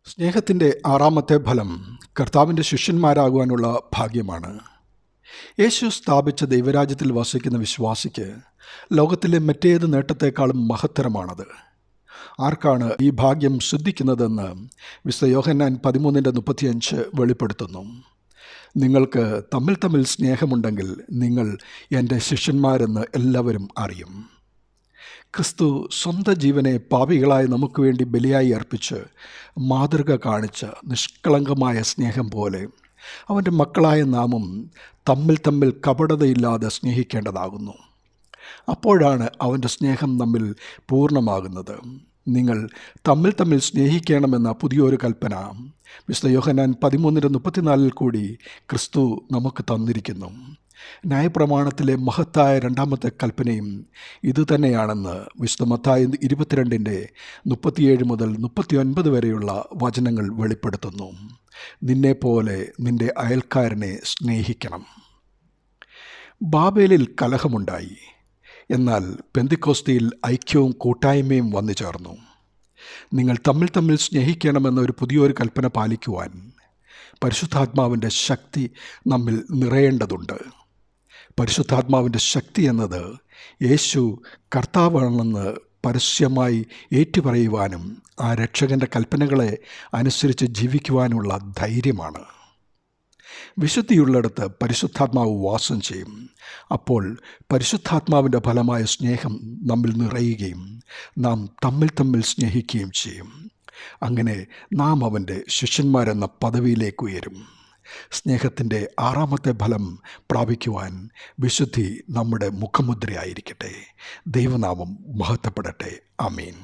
സ്നേഹത്തിൻ്റെ ആറാമത്തെ ഫലം കർത്താവിൻ്റെ ശിഷ്യന്മാരാകുവാനുള്ള ഭാഗ്യമാണ്. യേശു സ്ഥാപിച്ച ദൈവരാജ്യത്തിൽ വസിക്കുന്ന വിശ്വാസിക്ക് ലോകത്തിലെ മറ്റേത് നേട്ടത്തെക്കാളും മഹത്തരമാണത്. ആർക്കാണ് ഈ ഭാഗ്യം സിദ്ധിക്കുന്നതെന്ന് വിശുദ്ധ യോഹന്നാൻ 13:35 വെളിപ്പെടുത്തുന്നു. നിങ്ങൾക്ക് തമ്മിൽ സ്നേഹമുണ്ടെങ്കിൽ നിങ്ങൾ എൻ്റെ ശിഷ്യന്മാരെന്ന് എല്ലാവരും അറിയും. ക്രിസ്തു സ്വന്തം ജീവനെ പാപികളായ നമുക്ക് വേണ്ടി ബലിയായി അർപ്പിച്ച് മാതൃക കാണിച്ച നിഷ്കളങ്കമായ സ്നേഹം പോലെ അവൻ്റെ മക്കളായ നാമും തമ്മിൽ കപടതയില്ലാതെ സ്നേഹിക്കേണ്ടതാകുന്നു. അപ്പോഴാണ് അവൻ്റെ സ്നേഹം നമ്മിൽ പൂർണ്ണമാകുന്നത്. നിങ്ങൾ തമ്മിൽ സ്നേഹിക്കണമെന്ന പുതിയൊരു കൽപ്പന വിശുദ്ധ യോഹന്നാൻ 13:34 കൂടി ക്രിസ്തു നമുക്ക് തന്നിരിക്കുന്നു. ന്യായപ്രമാണത്തിലെ മഹത്തായ രണ്ടാമത്തെ കൽപ്പനയും ഇതുതന്നെയാണെന്ന് വിശുദ്ധ മത്തായി 22:37 മുതൽ 39 വരെയുള്ള വചനങ്ങൾ വെളിപ്പെടുത്തുന്നു. നിന്നെപ്പോലെ നിന്റെ അയൽക്കാരനെ സ്നേഹിക്കണം. ബാബേലിൽ കലഹമുണ്ടായി, എന്നാൽ പെന്തിക്കോസ്തിയിൽ ഐക്യവും കൂട്ടായ്മയും വന്നു ചേർന്നു. നിങ്ങൾ തമ്മിൽ സ്നേഹിക്കണമെന്ന ഒരു പുതിയൊരു കൽപ്പന പാലിക്കുവാൻ പരിശുദ്ധാത്മാവിൻ്റെ ശക്തി നമ്മിൽ നിറയേണ്ടതുണ്ട്. പരിശുദ്ധാത്മാവിൻ്റെ ശക്തി എന്നത് യേശു കർത്താവാണെന്ന് പരസ്യമായി ഏറ്റുപറയുവാനും ആ രക്ഷകൻ്റെ കൽപ്പനകളെ അനുസരിച്ച് ജീവിക്കുവാനുള്ള ധൈര്യമാണ്. വിശുദ്ധിയുള്ളിടത്ത് പരിശുദ്ധാത്മാവ് വാസം ചെയ്യും. അപ്പോൾ പരിശുദ്ധാത്മാവിൻ്റെ ഫലമായ സ്നേഹം നമ്മിൽ നിറയുകയും നാം തമ്മിൽ സ്നേഹിക്കുകയും ചെയ്യും. അങ്ങനെ നാം അവൻ്റെ ശിഷ്യന്മാരെന്ന പദവിയിലേക്ക് ഉയരും. സ്നേഹത്തിൻ്റെ ആറാമത്തെ ഫലം പ്രാപിക്കുവാൻ വിശുദ്ധി നമ്മുടെ മുഖമുദ്രയായിരിക്കട്ടെ. ദൈവനാമം മഹത്വപ്പെടട്ടെ. ആമേൻ.